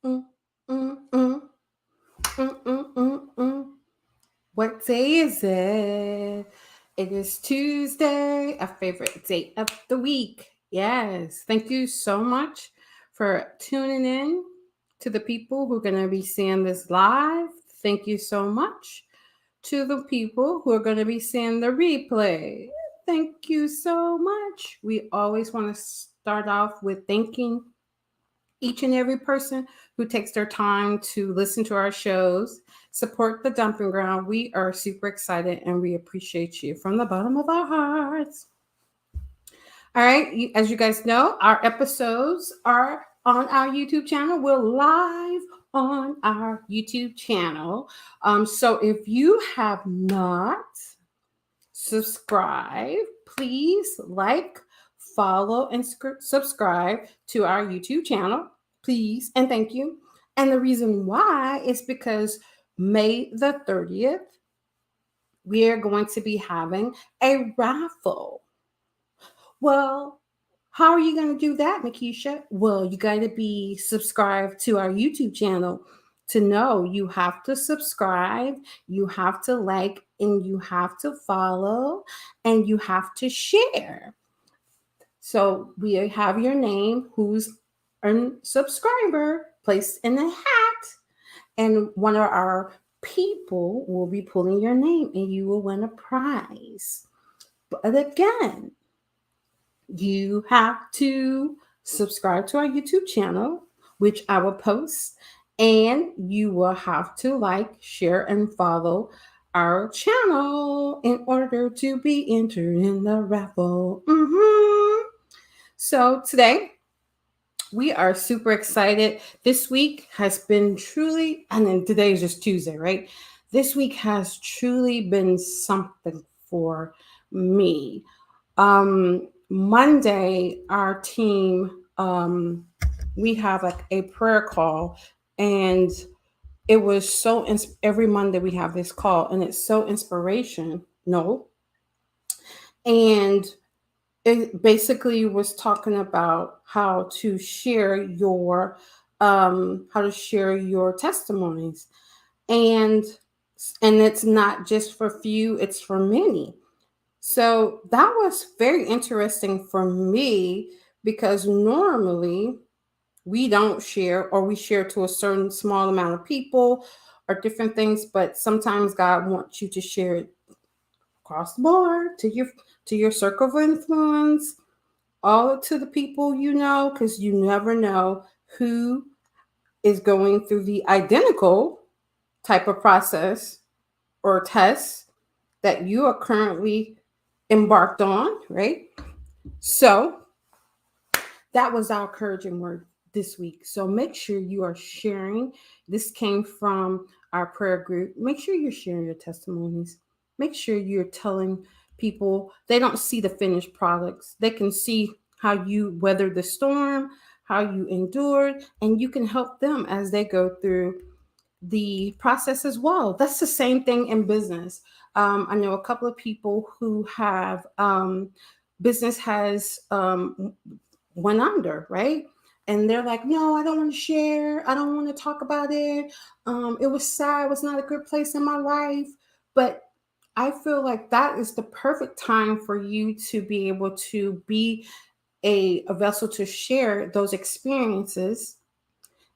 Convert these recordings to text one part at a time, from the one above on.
Mm, mm, mm, What day is it? It is Tuesday, a favorite day of the week. Yes. Thank you so much for tuning in to the people who are going to be seeing this live. Thank you so much to the people who are going to be seeing the replay. Thank you so much. We always want to start off with thanking each and every person who takes their time to listen to our shows, support the dumping ground. We are super excited and we appreciate you from the bottom of our hearts. All right, as you guys know, our episodes are on our YouTube channel. We're live on our YouTube channel. So if you have not subscribed, please like, follow, and subscribe to our YouTube channel, please, and thank you. And the reason why is because May the 30th, we are going to be having a raffle. Well, how are you going to do that, Makisha? Well, you got to be subscribed to our YouTube channel to know. You have to subscribe, you have to like, and you have to follow, and you have to share. So we have your name, who's a subscriber, placed in a hat, and one of our people will be pulling your name, and you will win a prize. But again, you have to subscribe to our YouTube channel, which I will post, and you will have to like, share, and follow our channel in order to be entered in the raffle. So today we are super excited. This week has been truly, and then today is just Tuesday, right? This week has truly been something for me. Monday, our team, we have like a prayer call, and it was so every Monday we have this call, and it's so inspirational. No, and it basically was talking about how to share your testimonies, and it's not just for few, it's for many. So that was very interesting for me because normally we don't share, or we share to a certain small amount of people or different things, but sometimes God wants you to share it across the board to your circle of influence, all to the people you know, because you never know who is going through the identical type of process or test that you are currently embarked on, right? So that was our encouraging word this week. So make sure you are sharing. This came from our prayer group. Make sure you're sharing your testimonies. Make sure you're telling people they don't see the finished products. They can see how you weathered the storm, how you endured, and you can help them as they go through the process as well. That's the same thing in business. I know a couple of people who have business has went under, right? And they're like, no, I don't want to share. I don't want to talk about it. It was sad. It was not a good place in my life. But I feel like that is the perfect time for you to be able to be a vessel to share those experiences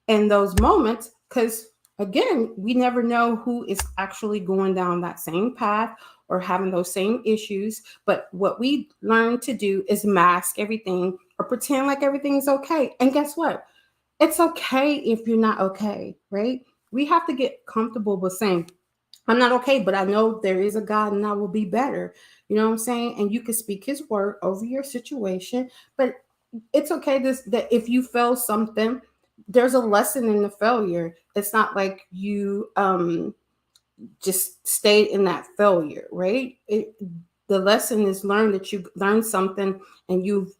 in those moments, because again, we never know who is actually going down that same path or having those same issues. But what we learn to do is mask everything or pretend like everything's okay. And guess what? It's okay if you're not okay, right? We have to get comfortable with saying, I'm not okay, but I know there is a God and I will be better. You know what I'm saying? And you can speak his word over your situation, but it's okay that if you fail something, there's a lesson in the failure. It's not like you just stayed in that failure, right? The lesson is learned, that you learned something and you've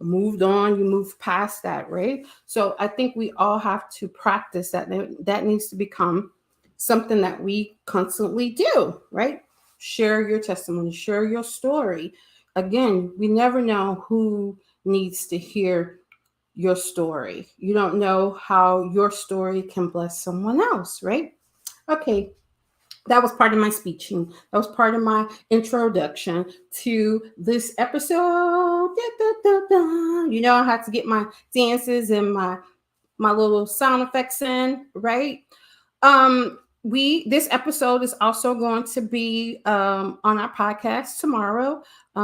moved on, you move past that, right? So I think we all have to practice that. That needs to become something that we constantly do, right? Share your testimony, share your story. Again, we never know who needs to hear your story. You don't know how your story can bless someone else, right? Okay, that was part of my speeching. That was part of my introduction to this episode. Da, da, da, da. You know, I had to get my dances and my little sound effects in, right? We this episode is also going to be on our podcast tomorrow.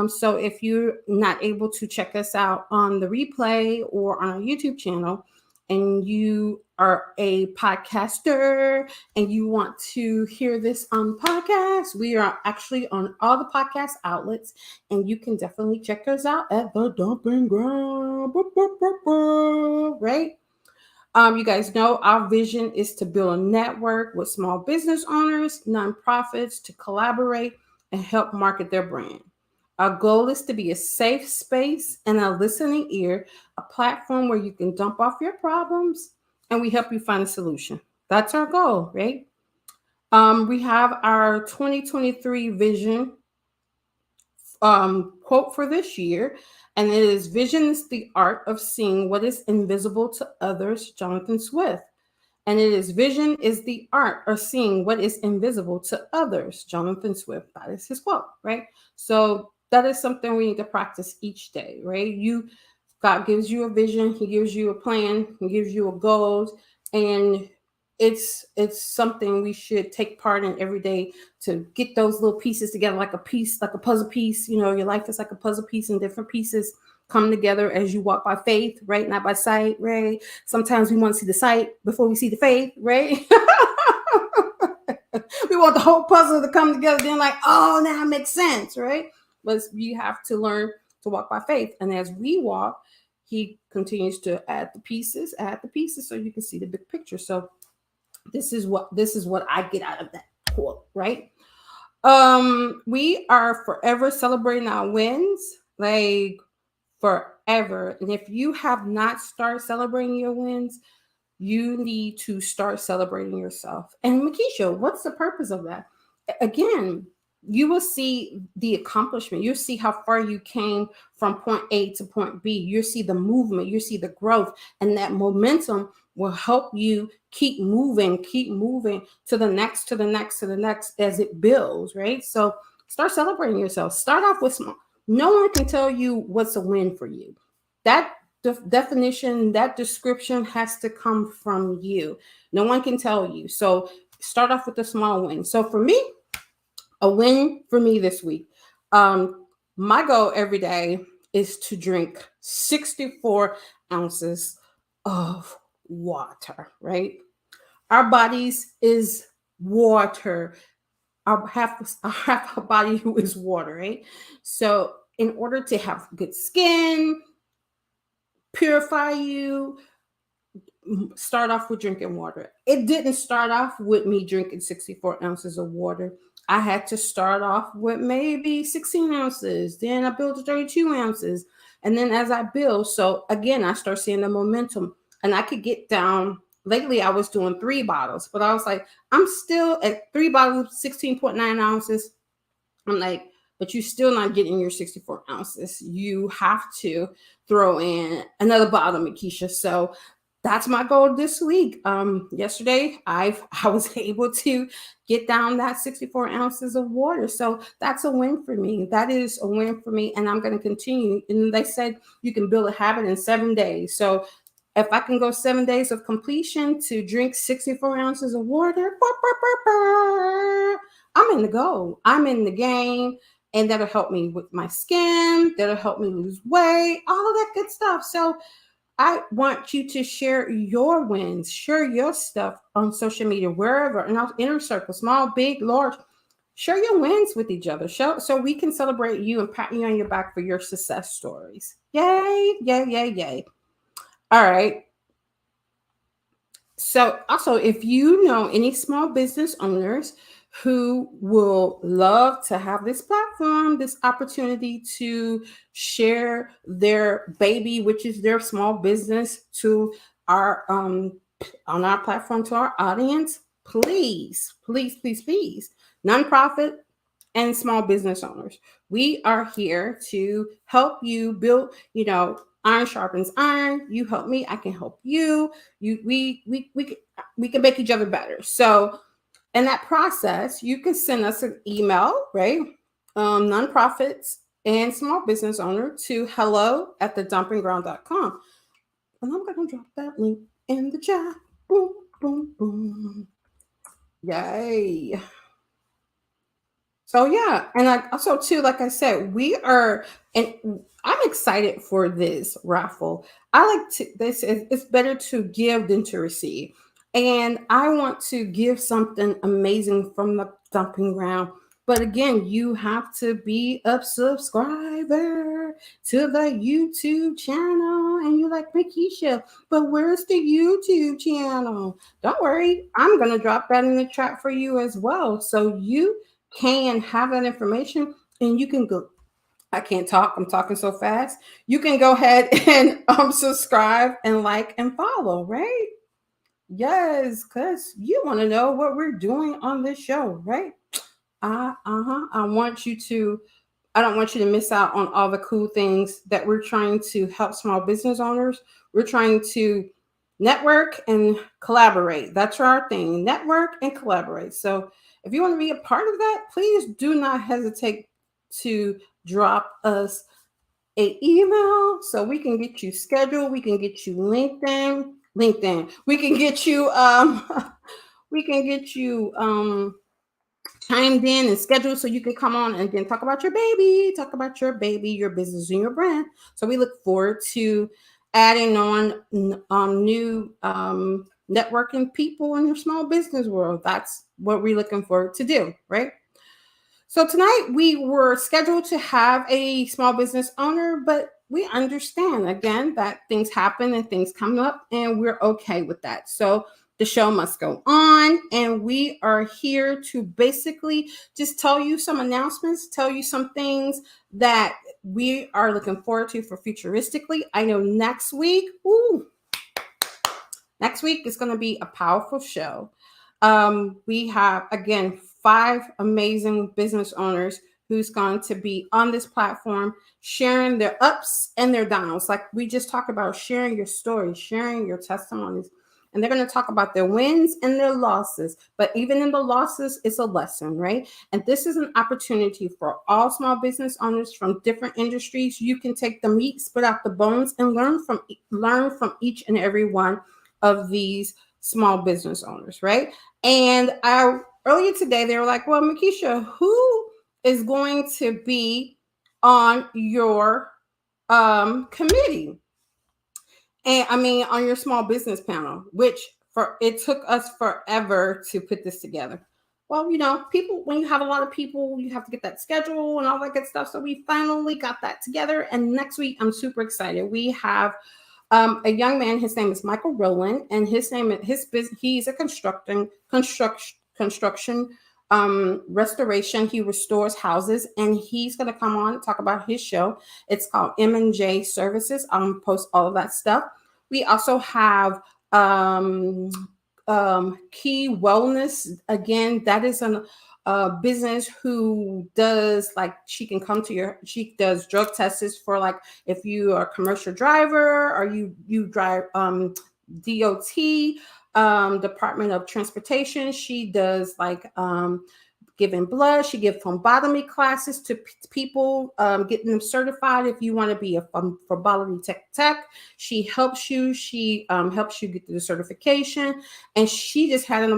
So if you're not able to check us out on the replay or on our YouTube channel, and you are a podcaster and you want to hear this on podcast, we are actually on all the podcast outlets, and you can definitely check us out at the Dumping Ground, right? You guys know our vision is to build a network with small business owners, nonprofits to collaborate and help market their brand. Our goal is to be a safe space and a listening ear, a platform where you can dump off your problems and we help you find a solution. That's our goal, right? We have our 2023 vision quote for this year, and it is vision is the art of seeing what is invisible to others, Jonathan Swift. And it is vision is the art of seeing what is invisible to others, Jonathan Swift. That is his quote, right? So that is something we need to practice each day, right? God gives you a vision, he gives you a plan, he gives you a goals, and it's something we should take part in every day to get those little pieces together like a piece, like a puzzle piece. You know, your life is like a puzzle piece and different pieces come together as you walk by faith, right? Not by sight, right? Sometimes we want to see the sight before we see the faith, right? We want the whole puzzle to come together, then like, oh, now it makes sense, right? But you have to learn to walk by faith. And as we walk, he continues to add the pieces, so you can see the big picture. So this is what I get out of that quote, right? We are forever celebrating our wins, like forever. And if you have not started celebrating your wins, you need to start celebrating yourself. And Makisha, what's the purpose of that? Again, you will see the accomplishment. You'll see how far you came from point A to point B. You'll see the movement, you see the growth, and that momentum will help you keep moving to the next as it builds, right? So start celebrating yourself. Start off with small. No one can tell you what's a win for you. That definition, that description has to come from you. No one can tell you. So start off with a small win. So for me, a win for me this week. My goal every day is to drink 64 ounces of water, right? Our bodies is water. Our half our body who is water, right? So in order to have good skin, purify you, start off with drinking water. It didn't start off with me drinking 64 ounces of water. I had to start off with maybe 16 ounces. Then I built to 32 ounces. And then as I build, so again, I start seeing the momentum. And I could get down. Lately, I was doing 3 bottles, but I was like, I'm still at 3 bottles, 16.9 ounces. I'm like, but you're still not getting your 64 ounces. You have to throw in another bottle, Makisha. So that's my goal this week. Yesterday, I was able to get down that 64 ounces of water. So that's a win for me. That is a win for me. And I'm going to continue. And they said you can build a habit in 7 days. So if I can go 7 days of completion to drink 64 ounces of water, I'm in the goal. I'm in the game. And that'll help me with my skin. That'll help me lose weight, all of that good stuff. So I want you to share your wins, share your stuff on social media, wherever, in our inner circle, small, big, large. Share your wins with each other. So we can celebrate you and pat you on your back for your success stories. Yay, yay, yay, yay. All right. So also, if you know any small business owners who will love to have this platform, this opportunity to share their baby, which is their small business, to our on our platform, to our audience, please, please, please, please, nonprofit and small business owners, we are here to help you build, iron sharpens iron. You help me, I can help you. We can make each other better. So in that process, you can send us an email, right? Nonprofits and small business owner to hello@thedumpingground.com. And I'm going to drop that link in the chat. Boom, boom, boom. Yay. So yeah, and like also too, like I said, we are, and I'm excited for this raffle. I like to this is it's better to give than to receive. And I want to give something amazing from the dumping ground. But again, you have to be a subscriber to the YouTube channel. And you're like, Makisha, but where's the YouTube channel? Don't worry, I'm gonna drop that in the chat for you as well. So you can have that information and you can go. I can't talk, I'm talking so fast. You can go ahead and subscribe and like and follow, right? Yes, because you want to know what we're doing on this show, right? I want you to, I don't want you to miss out on all the cool things that we're trying to help small business owners. We're trying to network and collaborate. That's our thing, network and collaborate. So if you want to be a part of that, please do not hesitate to drop us a email so we can get you scheduled. We can get you LinkedIn. We can get you we can get you timed in and scheduled so you can come on and then talk about your baby, your business, and your brand. So we look forward to adding on new networking people in your small business world. That's what we're looking forward to do, right? So tonight we were scheduled to have a small business owner, but we understand again that things happen and things come up, and we're okay with that. So the show must go on, and we are here to basically just tell you some announcements, tell you some things that we are looking forward to for futuristically. I know next week is going to be a powerful show. We have, again, 5 amazing business owners who's going to be on this platform sharing their ups and their downs. Like we just talked about, sharing your story, sharing your testimonies. And they're going to talk about their wins and their losses. But even in the losses, it's a lesson, right? And this is an opportunity for all small business owners from different industries. You can take the meat, spit out the bones, and learn from each and every one of these small business owners, right? And earlier today, they were like, well, Makisha, who is going to be on your committee? And I mean, on your small business panel, which it took us forever to put this together. Well, people, when you have a lot of people, you have to get that schedule and all that good stuff. So we finally got that together. And next week, I'm super excited. We have a young man. His name is Michael Rowland, and he's a construction restoration. He restores houses, and he's going to come on and talk about his show. It's called M&J Services. I'll post all of that stuff. We also have Key Wellness. Again, that is a business who does, like, she does drug tests for, like, if you are a commercial driver or you drive DOT, Department of Transportation. She does like giving blood. She gives phlebotomy classes to people, getting them certified. If you want to be a phlebotomy tech, she helps you. She helps you get the certification. And she just had an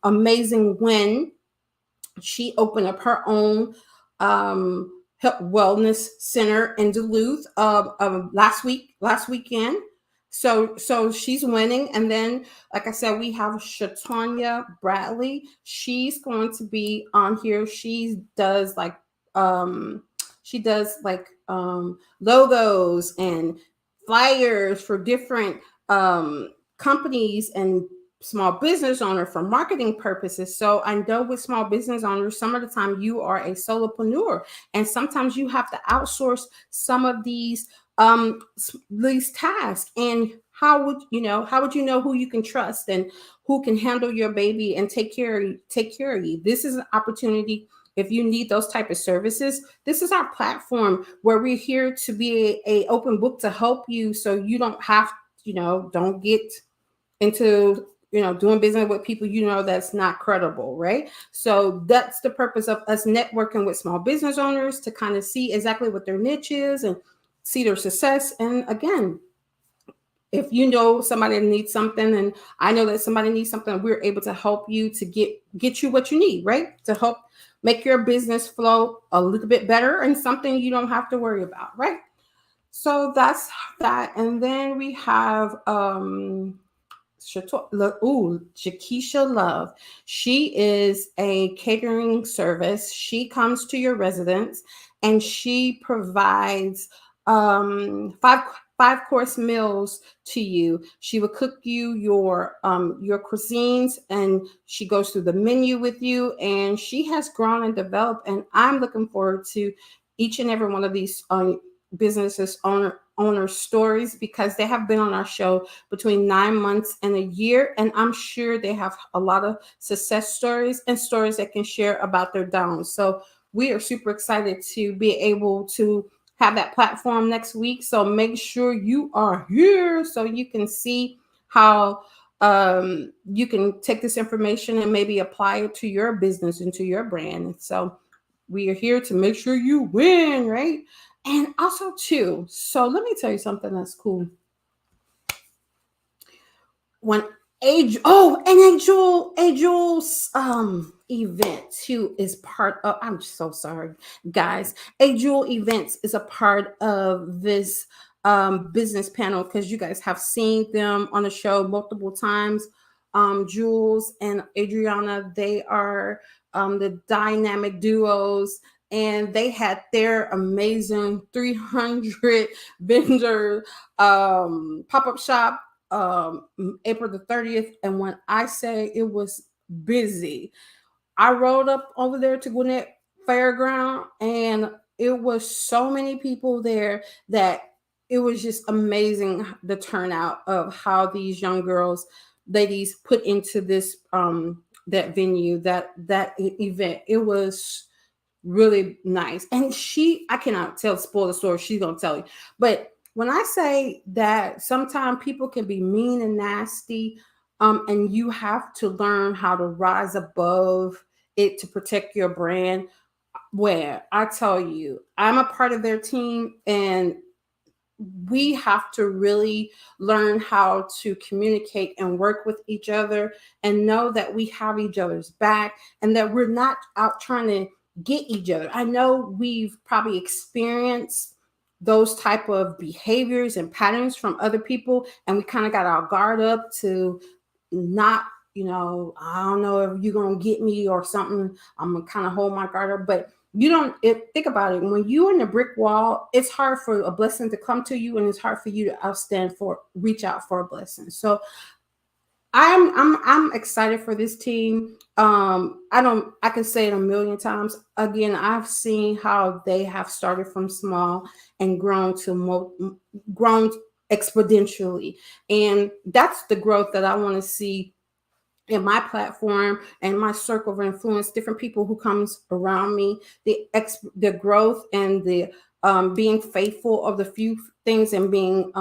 amazing win. She opened up her own health wellness center in Duluth last weekend. So she's winning. And then, like I said, we have Shatanya Bradley. She's going to be on here. She does like logos and flyers for different companies and small business owner for marketing purposes. So I know with small business owners, some of the time you are a solopreneur, and sometimes you have to outsource some of these tasks. And how would you know who you can trust and who can handle your baby and take care of you? This is an opportunity if you need those type of services, this is our platform where we're here to be a open book to help you, so you don't have, don't get into doing business with people that's not credible, right? So that's the purpose of us networking with small business owners, to kind of see exactly what their niche is and see their success. And again, if you know somebody needs something, and I know that somebody needs something, we're able to help you to get you what you need, right? To help make your business flow a little bit better, and something you don't have to worry about, right? So that's that. And then we have Shakisha Love. She is a catering service. She comes to your residence and she provides five course meals to you. She will cook you your cuisines, and she goes through the menu with you, and she has grown and developed, and I'm looking forward to each and every one of these businesses owner stories, because they have been on our show between 9 months and a year, and I'm sure they have a lot of success stories and stories that can share about their downs. So we are super excited to be able to have that platform next week. So make sure you are here so you can see how you can take this information and maybe apply it to your business and to your brand. So we are here to make sure you win, right? And also too, so let me tell you something that's cool. When Angel's event too is part of, I'm so sorry, guys. Angel Events is a part of this business panel, because you guys have seen them on the show multiple times. Jules and Adriana, they are the dynamic duos, and they had their amazing 300 vendor pop-up shop April the 30th. And when I say it was busy, I rode up over there to Gwinnett Fairground, and it was so many people there that it was just amazing, the turnout of how these young girls, ladies, put into this that venue, that event. It was really nice. And I cannot spoil the story, she's gonna tell you. But when I say that sometimes people can be mean and nasty, and you have to learn how to rise above it to protect your brand, where I tell you, I'm a part of their team, and we have to really learn how to communicate and work with each other, and know that we have each other's back, and that we're not out trying to get each other. I know we've probably experienced those type of behaviors and patterns from other people, and we kind of got our guard up to not, I don't know if you're gonna get me or something. I'm gonna kind of hold my guard up. But you don't think about it, when you're in a brick wall, it's hard for a blessing to come to you, and it's hard for you to reach out for a blessing. So I'm excited for this team. I can say it a million times again. I've seen how they have started from small and grown grown exponentially, and that's the growth that I want to see in my platform and my circle of influence. Different people who comes around me, the growth and the being faithful of the few things, and being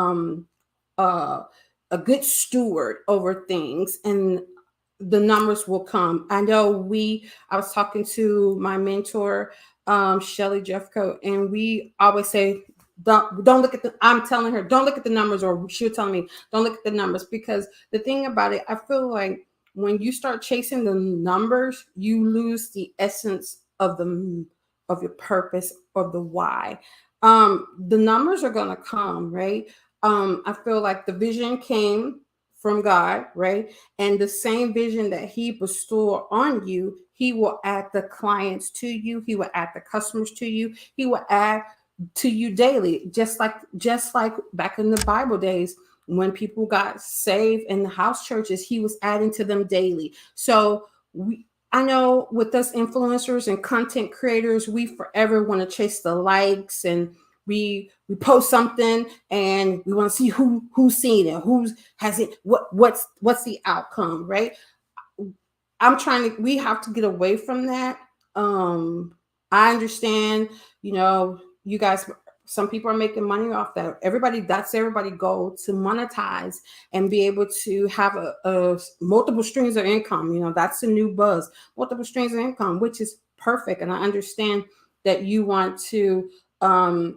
uh a good steward over things, and the numbers will come. I was talking to my mentor, Shelly Jeffco, and we always say, don't look at I'm telling her, don't look at the numbers, or she'll tell me, don't look at the numbers. Because the thing about it, I feel like when you start chasing the numbers, you lose the essence of your purpose, or the why. The numbers are gonna come, right? I feel like the vision came from God, right? And the same vision that He bestowed on you, He will add the clients to you, He will add the customers to you, He will add to you daily, just like back in the Bible days when people got saved in the house churches, He was adding to them daily. So I know with us influencers and content creators, we forever want to chase the likes, and we post something and we want to see who's seen it, who's has it, what's the outcome, right? We have to get away from that I understand, you guys, some people are making money off that. That's everybody goal, to monetize and be able to have a multiple streams of income. That's the new buzz, multiple streams of income, which is perfect. And I understand that you want to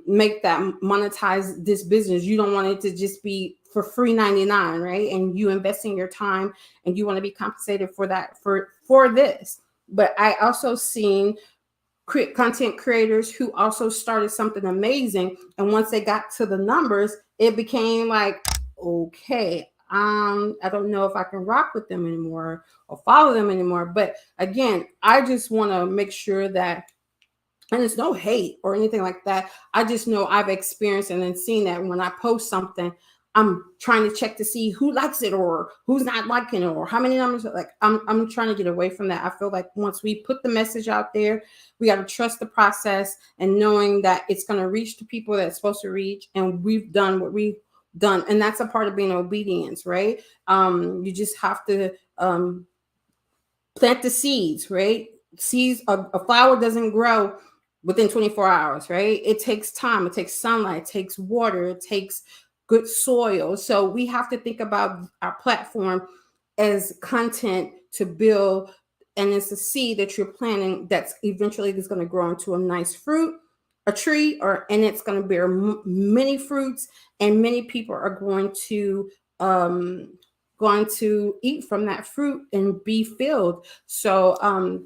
make that monetize this business. You don't want it to just be for free 99, right? And you investing your time and you want to be compensated for that, for this. But I also seen content creators who also started something amazing, and once they got to the numbers, it became like, okay, I don't know if I can rock with them anymore or follow them anymore. But again, I just want to make sure that, and it's no hate or anything like that, I just know I've experienced and then seen that when I post something, I'm trying to check to see who likes it or who's not liking it or how many numbers. Like I'm trying to get away from that. I feel like once we put the message out there, we got to trust the process and knowing that it's going to reach the people that it's supposed to reach, and we've done what we've done, and that's a part of being obedience, right? You just have to plant the seeds, right? Seeds, a flower doesn't grow within 24 hours, right? It takes time, it takes sunlight, it takes water, it takes good soil. So we have to think about our platform as content to build, and it's a seed that you're planting that's eventually is going to grow into a nice fruit, a tree, and it's going to bear many fruits, and many people are going to eat from that fruit and be filled. So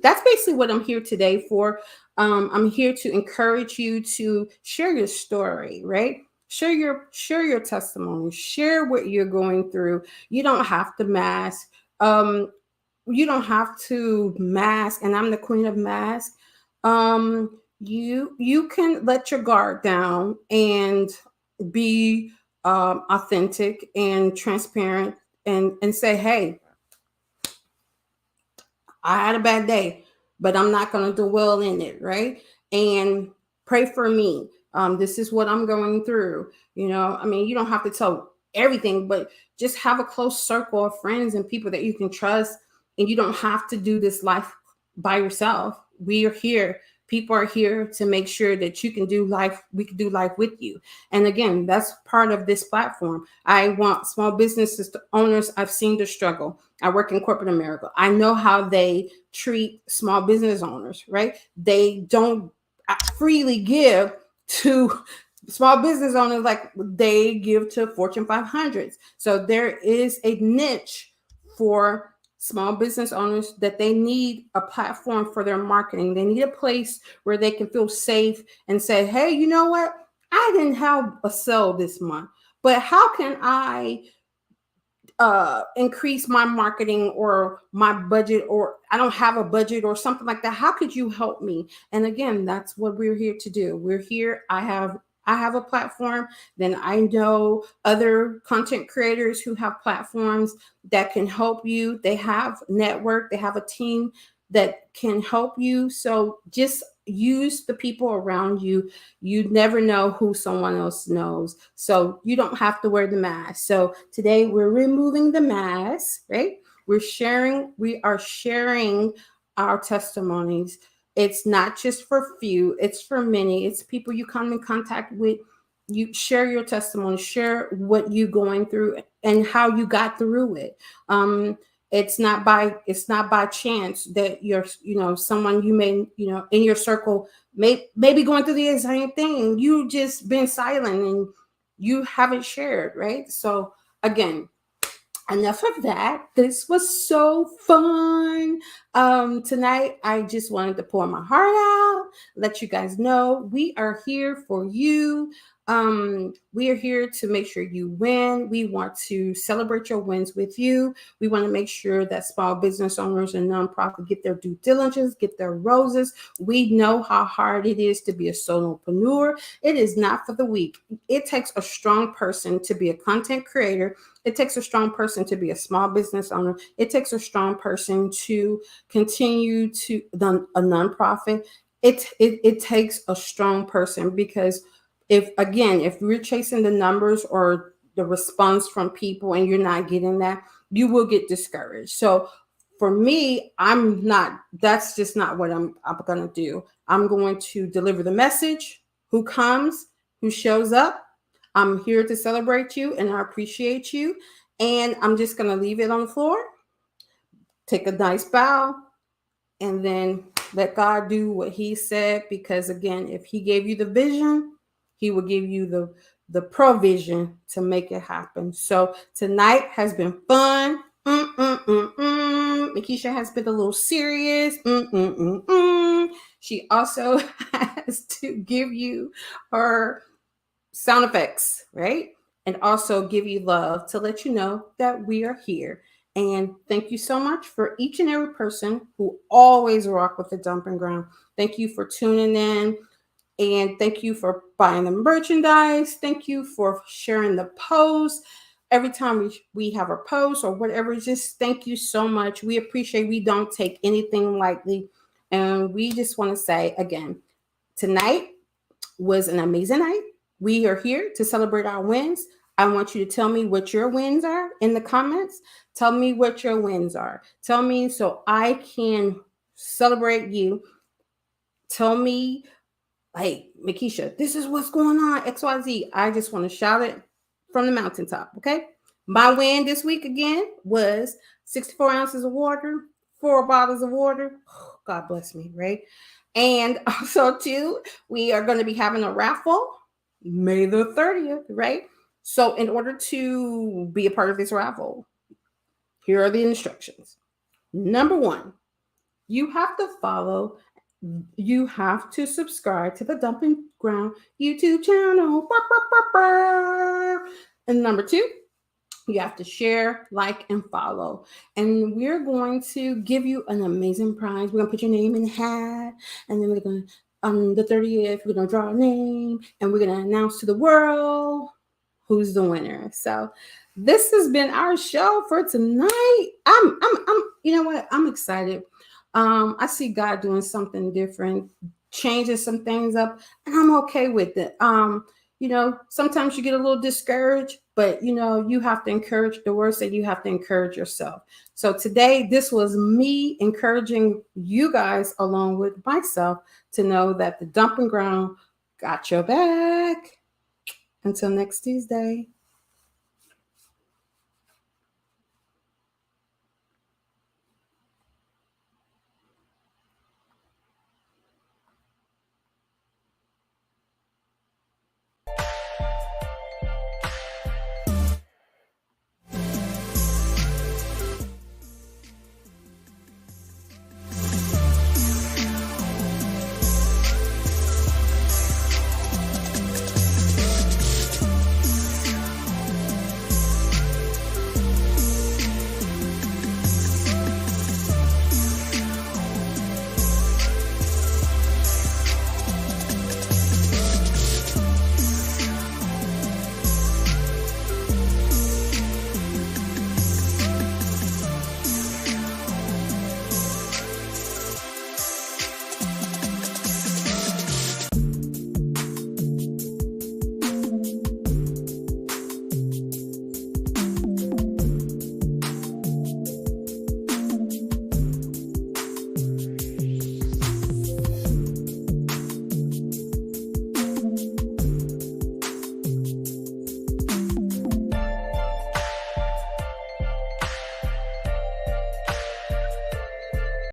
that's basically what I'm here today for. I'm here to encourage you to share your story, right? Share your testimony, share what you're going through. You don't have to mask. You don't have to mask, and I'm the queen of mask. You can let your guard down and be authentic and transparent, and say, hey, I had a bad day, but I'm not going to dwell in it, right? And pray for me. This is what I'm going through. I mean, you don't have to tell everything, but just have a close circle of friends and people that you can trust. And you don't have to do this life by yourself. We are here. People are here to make sure that you can do life. We can do life with you. And again, that's part of this platform. I want small businesses owners. I've seen the struggle. I work in corporate America. I know how they treat small business owners, right? They don't freely give to small business owners like they give to Fortune 500s. So there is a niche for small business owners that they need a platform for their marketing. They need a place where they can feel safe and say, hey, you know what? I didn't have a sale this month, but how can I increase my marketing or my budget, or I don't have a budget or something like that? How could you help me? And again, that's what we're here to do. We're here. I have a platform. Then I know other content creators who have platforms that can help you. They have network, they have a team that can help you. So just use the people around you. You never know who someone else knows. So you don't have to wear the mask. So today we're removing the mask, right? We are sharing our testimonies. It's not just for few, it's for many. It's people you come in contact with. You share your testimony, share what you're going through and how you got through it. It's not by chance that you're someone you may in your circle may be going through the same thing. You just been silent and you haven't shared, right? So again, enough of that. This was so fun. Tonight I just wanted to pour my heart out, let you guys know we are here for you. We are here to make sure you win. We want to celebrate your wins with you. We want to make sure that small business owners and nonprofits get their due diligence, get their roses. We know how hard it is to be a solopreneur. It is not for the weak. It takes a strong person to be a content creator. It takes a strong person to be a small business owner. It takes a strong person to continue to run a nonprofit. It takes a strong person, because if you're chasing the numbers or the response from people and you're not getting that, you will get discouraged. So for me, that's just not what I'm going to do. I'm going to deliver the message. Who comes, who shows up. I'm here to celebrate you and I appreciate you. And I'm just going to leave it on the floor, take a nice bow, and then let God do what he said. Because again, if he gave you the vision, he will give you the provision to make it happen. So tonight has been fun. Makisha has been a little serious. She also has to give you her sound effects, right? And also give you love to let you know that we are here. And thank you so much for each and every person who always rock with the Dumping Ground. Thank you for tuning in. And thank you for buying the merchandise. Thank you for sharing the post. Every time we have a post or whatever, just thank you so much. We appreciate, we don't take anything lightly. And we just want to say again, tonight was an amazing night. We are here to celebrate our wins. I want you to tell me what your wins are in the comments. Tell me what your wins are. Tell me so I can celebrate you. Tell me, hey, Makisha, this is what's going on, XYZ. I just want to shout it from the mountaintop, okay? My win this week again was 64 ounces of water, 4 bottles of water. Oh, God bless me, right? And also, too, we are going to be having a raffle May the 30th, right? So, in order to be a part of this raffle, here are the instructions. Number 1, you have to subscribe to the Dumping Ground YouTube channel. And number 2, you have to share, like, and follow. And we're going to give you an amazing prize. We're going to put your name in the hat. And then we're going to, on the 30th, we're going to draw a name. And we're going to announce to the world who's the winner. So this has been our show for tonight. I'm you know what? I'm excited. I see God doing something different, changing some things up, and I'm okay with it. Sometimes you get a little discouraged, but you have to encourage the words that you have to encourage yourself. So today, this was me encouraging you guys along with myself to know that the Dumping Ground got your back. Until next Tuesday.